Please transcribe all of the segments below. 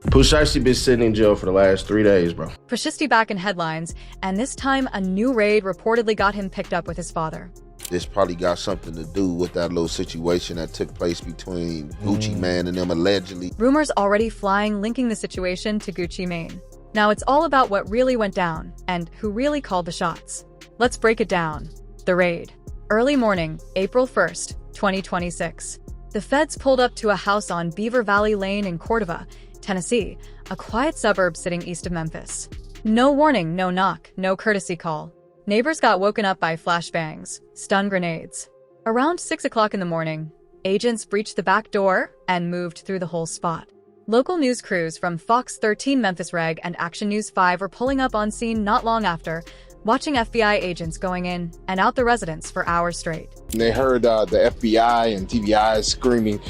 Pooh Shiesty been sitting in jail for the last 3 days, bro. Pooh Shiesty back in headlines, and this time a new raid reportedly got him picked up with his father. This probably got something to do with that little situation that took place between Gucci Mane and them allegedly. Rumors already flying linking the situation to Gucci Mane. Now it's all about what really went down and who really called the shots. Let's break it down. The raid. Early morning, April 1st, 2026. The feds pulled up to a house on Beaver Valley Lane in Cordova, Tennessee, a quiet suburb sitting east of Memphis. No warning, no knock, no courtesy call. Neighbors got woken up by flashbangs, stun grenades. Around 6 o'clock in the morning, agents breached the back door and moved through the whole spot. Local news crews from Fox 13 Memphis Reg and Action News 5 were pulling up on scene not long after, watching FBI agents going in and out the residence for hours straight. They heard the FBI and TBI screaming,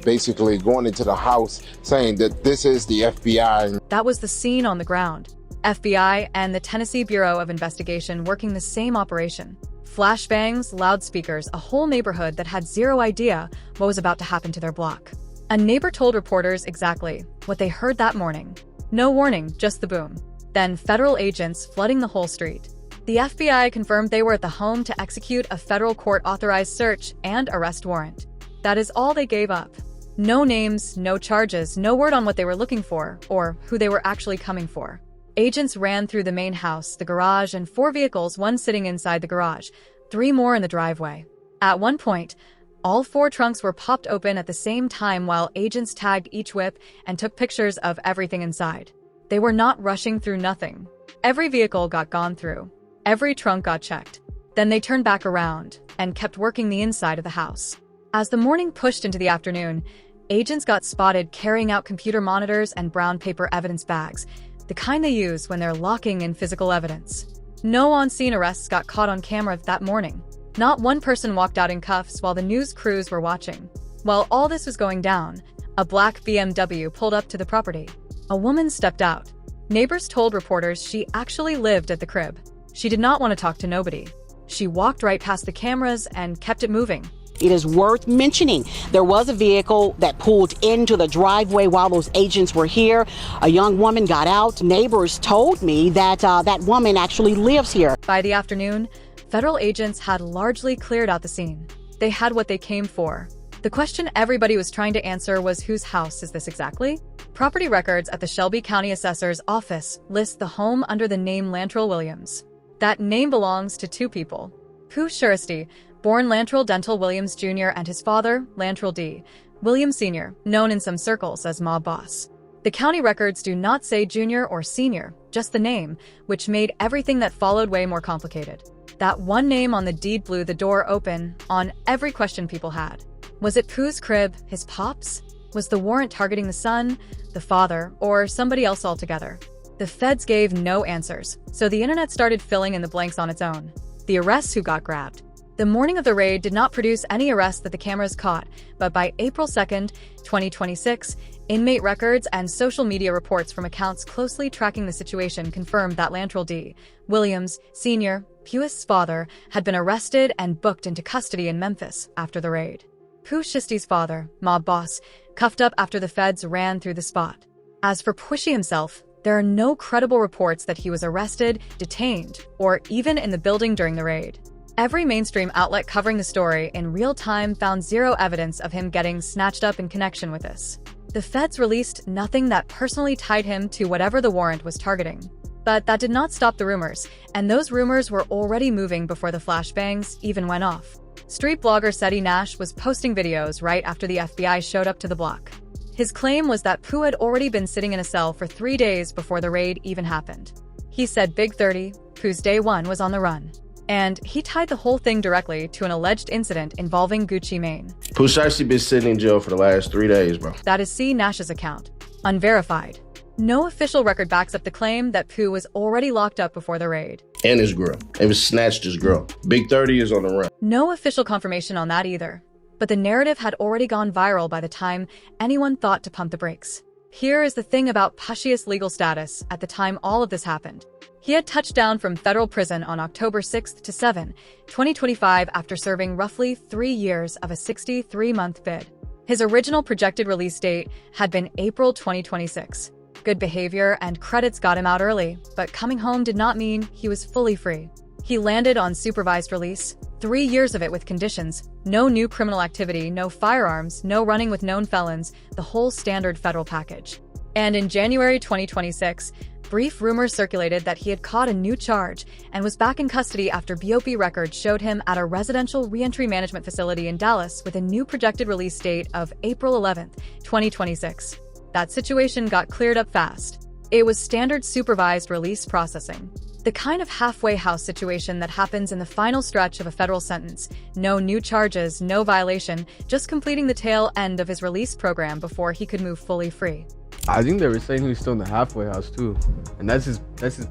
basically going into the house saying that this is the FBI. That was the scene on the ground. FBI and the Tennessee Bureau of Investigation working the same operation. Flashbangs, loudspeakers, a whole neighborhood that had zero idea what was about to happen to their block. A neighbor told reporters exactly what they heard that morning. No warning, just the boom. Then federal agents flooding the whole street. The FBI confirmed they were at the home to execute a federal court-authorized search and arrest warrant. That is all they gave up. No names, no charges, no word on what they were looking for or who they were actually coming for. Agents ran through the main house, the garage, and 4 vehicles, one sitting inside the garage, 3 more in the driveway. At one point, all 4 trunks were popped open at the same time while agents tagged each whip and took pictures of everything inside. They were not rushing through nothing. Every vehicle got gone through. Every trunk got checked. Then they turned back around and kept working the inside of the house. As the morning pushed into the afternoon, agents got spotted carrying out computer monitors and brown paper evidence bags, the kind they use when they're locking in physical evidence. No on-scene arrests got caught on camera that morning. Not one person walked out in cuffs while the news crews were watching. While all this was going down, a black BMW pulled up to the property. A woman stepped out. Neighbors told reporters she actually lived at the crib. She did not want to talk to nobody. She walked right past the cameras and kept it moving. It is worth mentioning there was a vehicle that pulled into the driveway while those agents were here. A young woman got out. Neighbors told me that that woman actually lives here. By the afternoon, federal agents had largely cleared out the scene. They had what they came for. The question everybody was trying to answer was, whose house is this exactly? Property records at the Shelby County Assessor's office list the home under the name Lantrell Williams. That name belongs to 2 people. Pooh Shiesty, born Lantrell Dental Williams Jr., and his father, Lantrell D. Williams Sr., known in some circles as Mob Boss. The county records do not say junior or senior, just the name, which made everything that followed way more complicated. That one name on the deed blew the door open on every question people had. Was it Pooh's crib, his pops? Was the warrant targeting the son, the father, or somebody else altogether? The feds gave no answers, so the internet started filling in the blanks on its own. The arrests who got grabbed. The morning of the raid did not produce any arrests that the cameras caught, but by April 2nd, 2026, inmate records and social media reports from accounts closely tracking the situation confirmed that Lantrell D. Williams, Sr., Pooh's father, had been arrested and booked into custody in Memphis after the raid. Pooh Shiesty's father, Mob Boss, cuffed up after the feds ran through the spot. As for Pooh himself, there are no credible reports that he was arrested, detained, or even in the building during the raid. Every mainstream outlet covering the story in real time found zero evidence of him getting snatched up in connection with this. The feds released nothing that personally tied him to whatever the warrant was targeting. But that did not stop the rumors, and those rumors were already moving before the flashbangs even went off. Street blogger Seti Nash was posting videos right after the FBI showed up to the block. His claim was that Pooh had already been sitting in a cell for 3 days before the raid even happened. He said Big 30, Pooh's day 1 was on the run. And he tied the whole thing directly to an alleged incident involving Gucci Mane. Pooh Shiesty been sitting in jail for the last 3 days, bro. That is C. Nash's account. Unverified. No official record backs up the claim that Pooh was already locked up before the raid. And his girl. It was snatched his girl. Big 30 is on the run. No official confirmation on that either. But the narrative had already gone viral by the time anyone thought to pump the brakes. Here is the thing about Pooh Shiesty's legal status at the time all of this happened. He had touched down from federal prison on October 6 to 7, 2025 after serving roughly 3 years of a 63-month bid. His original projected release date had been April 2026. Good behavior and credits got him out early, but coming home did not mean he was fully free. He landed on supervised release, 3 years of it with conditions, no new criminal activity, no firearms, no running with known felons, the whole standard federal package. And in January 2026, brief rumors circulated that he had caught a new charge and was back in custody after BOP records showed him at a residential reentry management facility in Dallas with a new projected release date of April 11, 2026. That situation got cleared up fast. It was standard supervised release processing. The kind of halfway house situation that happens in the final stretch of a federal sentence. No new charges, no violation, just completing the tail end of his release program before he could move fully free. I think they were saying he was still in the halfway house too, and that's his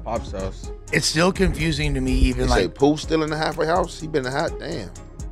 pop's house. It's still confusing to me, even They say Pooh still in the halfway house? He been in the hot damn.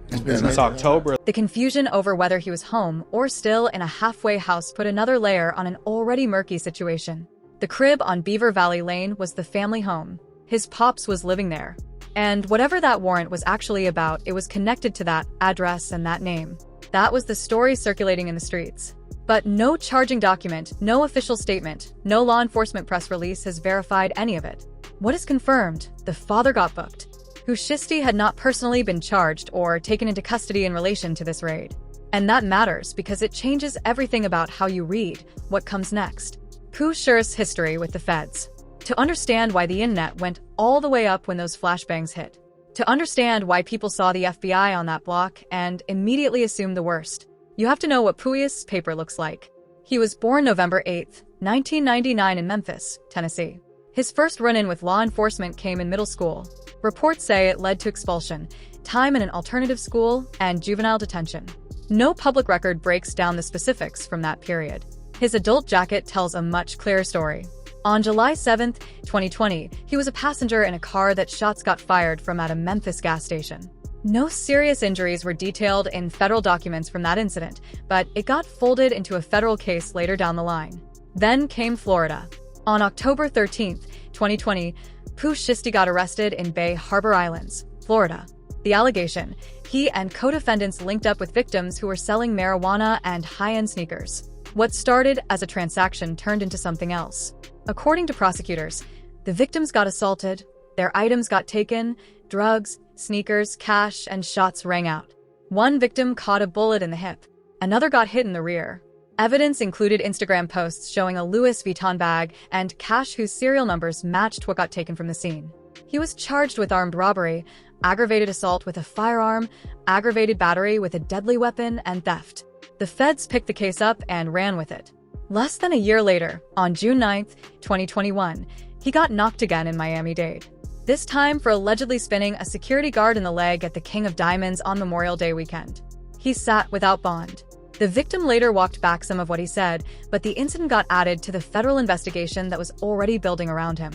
it's been Since October. The confusion over whether he was home or still in a halfway house put another layer on an already murky situation. The crib on Beaver Valley Lane was the family home. His pops was living there. And whatever that warrant was actually about, it was connected to that address and that name. That was the story circulating in the streets. But no charging document, no official statement, no law enforcement press release has verified any of it. What is confirmed? The father got booked. Pooh Shiesty had not personally been charged or taken into custody in relation to this raid. And that matters because it changes everything about how you read what comes next. Pooh shares history with the feds. To understand why the internet went all the way up when those flashbangs hit. To understand why people saw the FBI on that block and immediately assumed the worst. You have to know what Pooh's paper looks like. He was born November 8, 1999 in Memphis, Tennessee. His first run-in with law enforcement came in middle school. Reports say it led to expulsion, time in an alternative school, and juvenile detention. No public record breaks down the specifics from that period. His adult jacket tells a much clearer story. On July 7, 2020, he was a passenger in a car that shots got fired from at a Memphis gas station. No serious injuries were detailed in federal documents from that incident, but it got folded into a federal case later down the line. Then came Florida. On October 13, 2020, Pooh Shiesty got arrested in Bay Harbor Islands, Florida. The allegation: he and co-defendants linked up with victims who were selling marijuana and high-end sneakers. What started as a transaction turned into something else. According to prosecutors, the victims got assaulted, their items got taken, drugs, sneakers, cash, and shots rang out. One victim caught a bullet in the hip. Another got hit in the rear. Evidence included Instagram posts showing a Louis Vuitton bag and cash whose serial numbers matched what got taken from the scene. He was charged with armed robbery, aggravated assault with a firearm, aggravated battery with a deadly weapon, and theft. The feds picked the case up and ran with it. Less than a year later, on June 9, 2021, he got knocked again in Miami-Dade. This time for allegedly spinning a security guard in the leg at the King of Diamonds on Memorial Day weekend. He sat without bond. The victim later walked back some of what he said, but the incident got added to the federal investigation that was already building around him.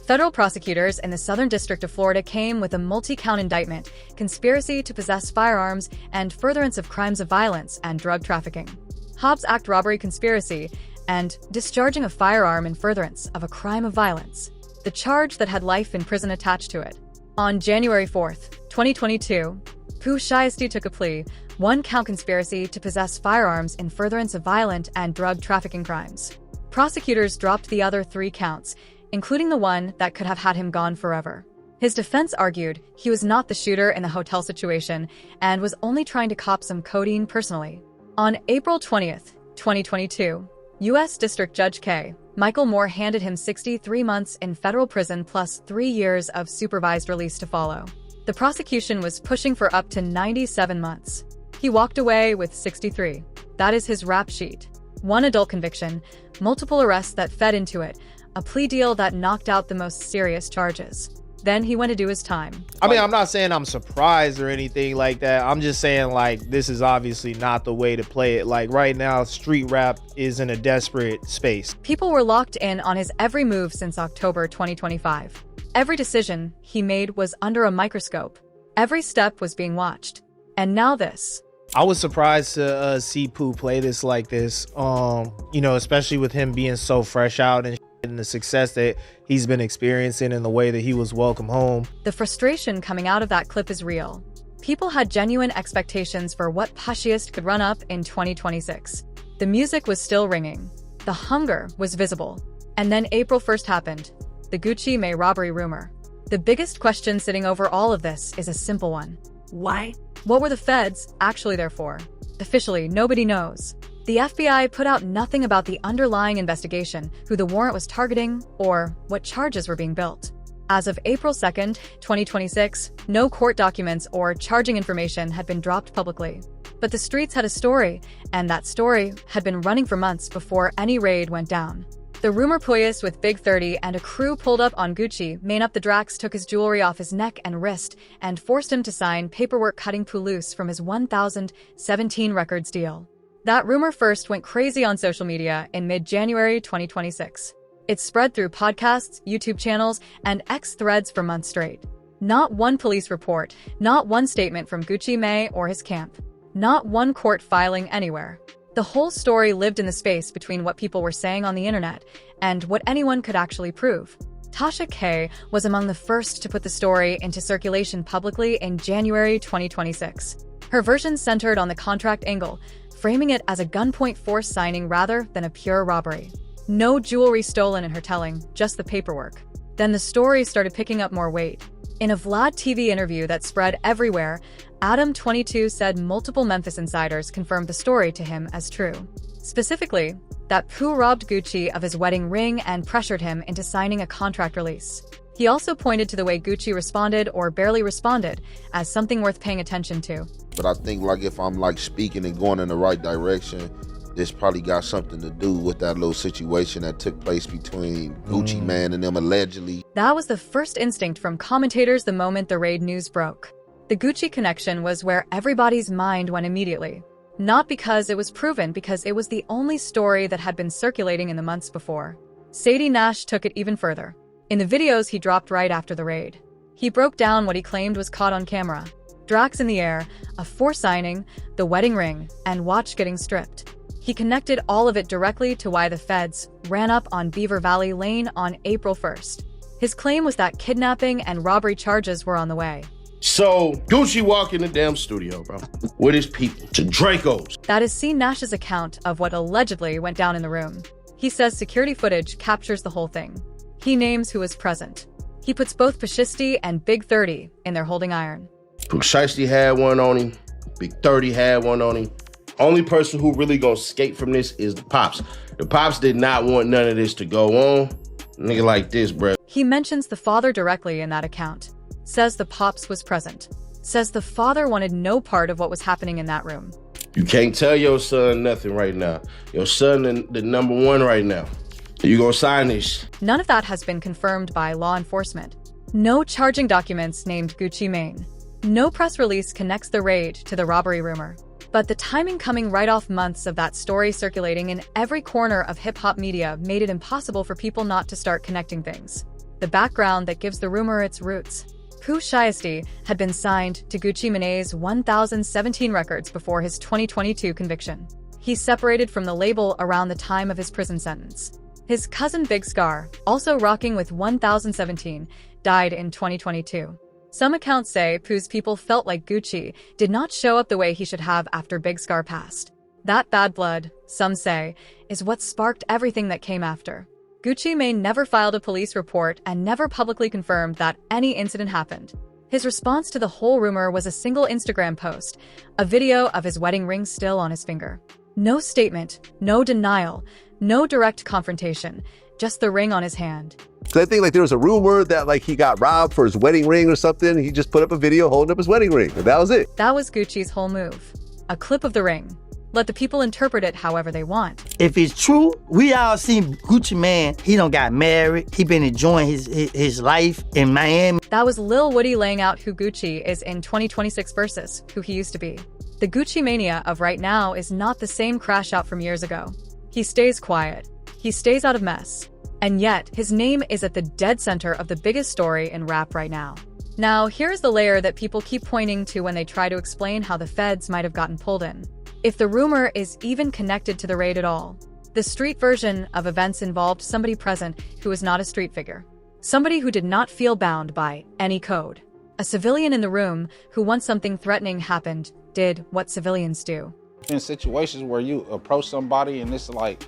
Federal prosecutors in the Southern District of Florida came with a multi-count indictment, conspiracy to possess firearms, and furtherance of crimes of violence and drug trafficking. Hobbs Act robbery conspiracy, and discharging a firearm in furtherance of a crime of violence. The charge that had life in prison attached to it. On January 4, 2022, Pooh Shiesty took a plea, one-count conspiracy to possess firearms in furtherance of violent and drug trafficking crimes. Prosecutors dropped the other 3 counts, including the one that could have had him gone forever. His defense argued he was not the shooter in the hotel situation and was only trying to cop some codeine personally. On April 20, 2022, U.S. District Judge K. Michael Moore handed him 63 months in federal prison plus 3 years of supervised release to follow. The prosecution was pushing for up to 97 months. He walked away with 63. That is his rap sheet. 1 adult conviction, multiple arrests that fed into it, a plea deal that knocked out the most serious charges. Then he went to do his time. I mean, I'm not saying I'm surprised or anything like that. I'm just saying, like, this is obviously not the way to play it. Like, right now, street rap is in a desperate space. People were locked in on his every move since October 2025. Every decision he made was under a microscope. Every step was being watched. And now this. I was surprised to see Pooh play this like this, you know, especially with him being so fresh out and the success that he's been experiencing and the way that he was welcome home. The frustration coming out of that clip is real. People had genuine expectations for what Pooh Shiesty could run up in 2026. The music was still ringing. The hunger was visible. And then April 1st happened. The Gucci Mane robbery rumor. The biggest question sitting over all of this is a simple one. Why? What were the feds actually there for? Officially, nobody knows. The FBI put out nothing about the underlying investigation, who the warrant was targeting, or what charges were being built. As of April 2nd, 2026, no court documents or charging information had been dropped publicly. But the streets had a story, and that story had been running for months before any raid went down. The rumor poised with Big 30 and a crew pulled up on Gucci Mane up the Drax, took his jewelry off his neck and wrist, and forced him to sign paperwork cutting Pooh loose from his 2017 records deal. That rumor first went crazy on social media in mid-January 2026. It spread through podcasts, YouTube channels, and X threads for months straight. Not one police report, not one statement from Gucci Mane or his camp, not one court filing anywhere. The whole story lived in the space between what people were saying on the internet and what anyone could actually prove. Tasha K was among the first to put the story into circulation publicly in January 2026. Her version centered on the contract angle, framing it as a gunpoint force signing rather than a pure robbery. No jewelry stolen in her telling, just the paperwork. Then the story started picking up more weight. In a Vlad TV interview that spread everywhere, Adam 22 said multiple Memphis insiders confirmed the story to him as true. Specifically, that Pooh robbed Gucci of his wedding ring and pressured him into signing a contract release. He also pointed to the way Gucci responded or barely responded as something worth paying attention to. But I think if I'm speaking and going in the right direction, this probably got something to do with that little situation that took place between Gucci Mane and them allegedly. That was the first instinct from commentators the moment the raid news broke. The Gucci connection was where everybody's mind went immediately. Not because it was proven, because it was the only story that had been circulating in the months before. Sadie Nash took it even further. In the videos he dropped right after the raid, he broke down what he claimed was caught on camera. Drax in the air, a force signing, the wedding ring, and watch getting stripped. He connected all of it directly to why the feds ran up on Beaver Valley Lane on April 1st. His claim was that kidnapping and robbery charges were on the way. So Gucci walk in the damn studio, bro, with his people, to Draco's. That is C. Nash's account of what allegedly went down in the room. He says security footage captures the whole thing. He names who was present. He puts both Pooh Shiesty and Big 30 in their holding iron. Pooh Shiesty had one on him. Big 30 had one on him. Only person who really gonna escape from this is the Pops. The Pops did not want none of this to go on. Nigga like this, bruh. He mentions the father directly in that account. Says the Pops was present. Says the father wanted no part of what was happening in that room. You can't tell your son nothing right now. Your son the number one right now. You gonna sign this? None of that has been confirmed by law enforcement. No charging documents named Gucci Mane. No press release connects the raid to the robbery rumor. But the timing coming right off months of that story circulating in every corner of hip-hop media made it impossible for people not to start connecting things. The background that gives the rumor its roots. Pooh Shiesty had been signed to Gucci Mane's 2017 records before his 2022 conviction. He separated from the label around the time of his prison sentence. His cousin Big Scar, also rocking with 2017, died in 2022. Some accounts say Pooh's people felt like Gucci did not show up the way he should have after Big Scar passed. That bad blood, some say, is what sparked everything that came after. Gucci Mane never filed a police report and never publicly confirmed that any incident happened. His response to the whole rumor was a single Instagram post, a video of his wedding ring still on his finger. No statement, no denial, no direct confrontation, just the ring on his hand. So I think there was a rumor that he got robbed for his wedding ring or something. He just put up a video holding up his wedding ring. And that was it. That was Gucci's whole move. A clip of the ring. Let the people interpret it however they want. If it's true, we all seen Gucci Mane. He done got married. He been enjoying his life in Miami. That was Lil Woody laying out who Gucci is in 2026 versus who he used to be. The Gucci mania of right now is not the same crash out from years ago. He stays quiet. He stays out of mess. And yet, his name is at the dead center of the biggest story in rap right now. Now, here's the layer that people keep pointing to when they try to explain how the feds might have gotten pulled in. If the rumor is even connected to the raid at all, the street version of events involved somebody present who was not a street figure. Somebody who did not feel bound by any code. A A civilian in the room who, once something threatening happened, did what civilians do. In situations where you approach somebody and it's like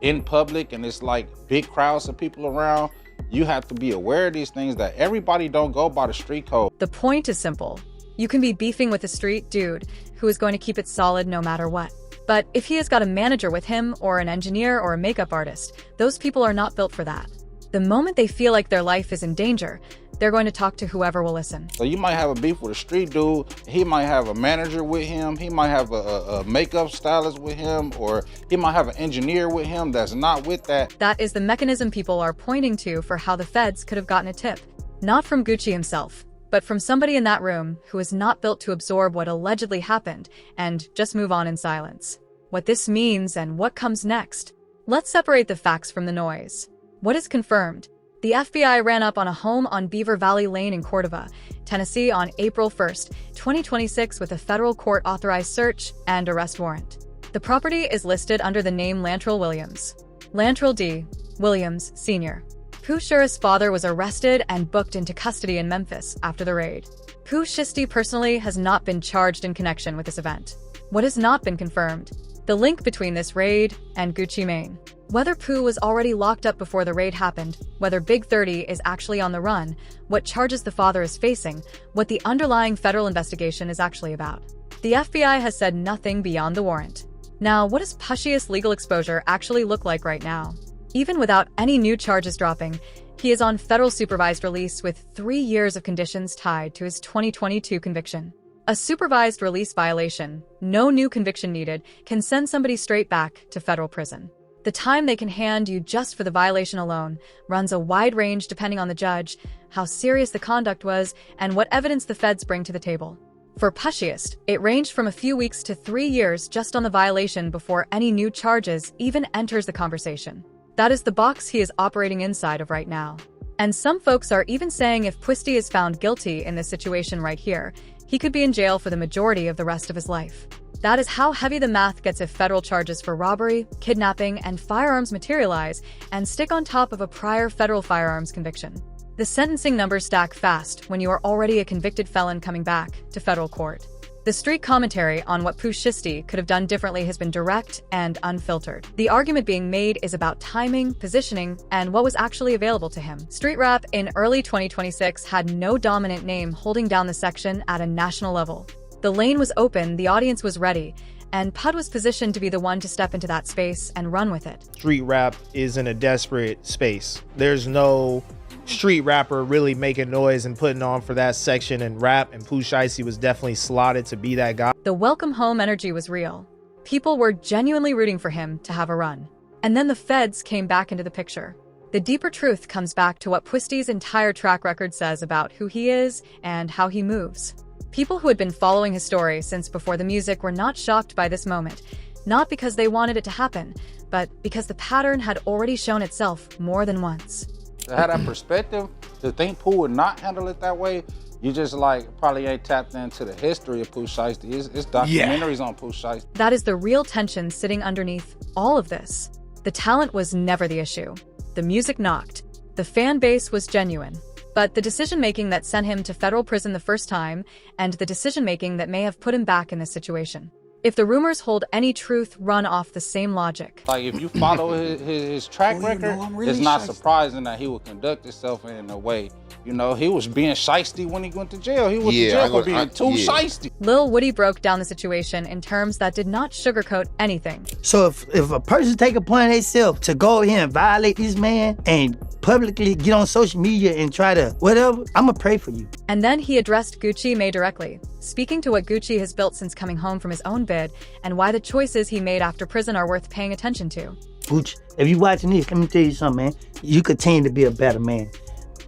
in public and it's like big crowds of people around, you have to be aware of these things, that everybody don't go by the street code. The point is simple. You can be beefing with a street dude who is going to keep it solid no matter what. But if he has got a manager with him, or an engineer or a makeup artist, those people are not built for that. The moment they feel like their life is in danger, they're going to talk to whoever will listen. So you might have a beef with a street dude, he might have a manager with him, he might have a makeup stylist with him, or he might have an engineer with him that's not with that. That is the mechanism people are pointing to for how the feds could have gotten a tip. Not from Gucci himself, but from somebody in that room who is not built to absorb what allegedly happened and just move on in silence. What this means and what comes next. Let's separate the facts from the noise. What is confirmed? The FBI ran up on a home on Beaver Valley Lane in Cordova, Tennessee on April 1st, 2026 with a federal court-authorized search and arrest warrant. The property is listed under the name Lantrell Williams. Lantrell D. Williams, Sr. Pooh Shiesty father was arrested and booked into custody in Memphis after the raid. Pooh Shiesty personally has not been charged in connection with this event. What has not been confirmed? The link between this raid and Gucci Mane. Whether Pooh was already locked up before the raid happened, whether Big 30 is actually on the run, what charges the father is facing, what the underlying federal investigation is actually about. The FBI has said nothing beyond the warrant. Now, what does Pooh Shiesty's legal exposure actually look like right now? Even without any new charges dropping, he is on federal supervised release with 3 years of conditions tied to his 2022 conviction. A supervised release violation, no new conviction needed, can send somebody straight back to federal prison. The time they can hand you just for the violation alone runs a wide range depending on the judge, how serious the conduct was, and what evidence the feds bring to the table. For Pooh Shiesty, it ranged from a few weeks to 3 years just on the violation before any new charges even enters the conversation. That is the box he is operating inside of right now. And some folks are even saying if Pooh Shiesty is found guilty in this situation right here, he could be in jail for the majority of the rest of his life. That is how heavy the math gets if federal charges for robbery, kidnapping, and firearms materialize and stick on top of a prior federal firearms conviction. The sentencing numbers stack fast when you are already a convicted felon coming back to federal court. The street commentary on what Pooh Shiesty could have done differently has been direct and unfiltered. The argument being made is about timing, positioning, and what was actually available to him. Street rap in early 2026 had no dominant name holding down the section at a national level. The lane was open, the audience was ready, and Pud was positioned to be the one to step into that space and run with it. Street rap is in a desperate space. There's no street rapper really making noise and putting on for that section and rap, and Pooh Shiesty was definitely slotted to be that guy. The welcome home energy was real. People were genuinely rooting for him to have a run. And then the feds came back into the picture. The deeper truth comes back to what Pooh Shiesty's entire track record says about who he is and how he moves. People who had been following his story since before the music were not shocked by this moment, not because they wanted it to happen, but because the pattern had already shown itself more than once. To have that perspective, to think Pooh would not handle it that way, you just like probably ain't tapped into the history of Pooh Shiesty. It's documentaries on Pooh Shiesty. That is the real tension sitting underneath all of this. The talent was never the issue. The music knocked. The fan base was genuine. But the decision-making that sent him to federal prison the first time, and the decision-making that may have put him back in this situation. If the rumors hold any truth, run off the same logic. Like if you follow his track record, it's not surprising that he would conduct himself in a way. You know, he was being shiesty when he went to jail. He went to jail for being too shiesty. Lil Woody broke down the situation in terms that did not sugarcoat anything. So if a person take upon themselves to go here and violate this man and publicly get on social media and try to whatever, I'ma pray for you. And then he addressed Gucci Mane directly, speaking to what Gucci has built since coming home from his own bid and why the choices he made after prison are worth paying attention to. Gucci, if you watching this, let me tell you something, man. You continue to be a better man.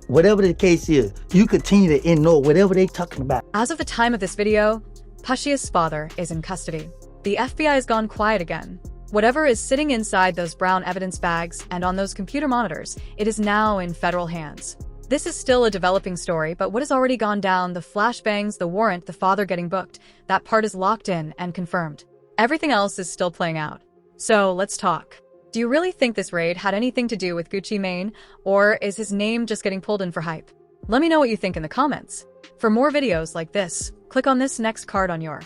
Whatever the case is, you continue to ignore whatever they talking about. As of the time of this video, Pooh Shiesty's father is in custody. The FBI has gone quiet again. Whatever is sitting inside those brown evidence bags and on those computer monitors, it is now in federal hands. This is still a developing story, but what has already gone down, the flashbangs, the warrant, the father getting booked, that part is locked in and confirmed. Everything else is still playing out. So let's talk. Do you really think this raid had anything to do with Gucci Mane, or is his name just getting pulled in for hype? Let me know what you think in the comments. For more videos like this, click on this next card on your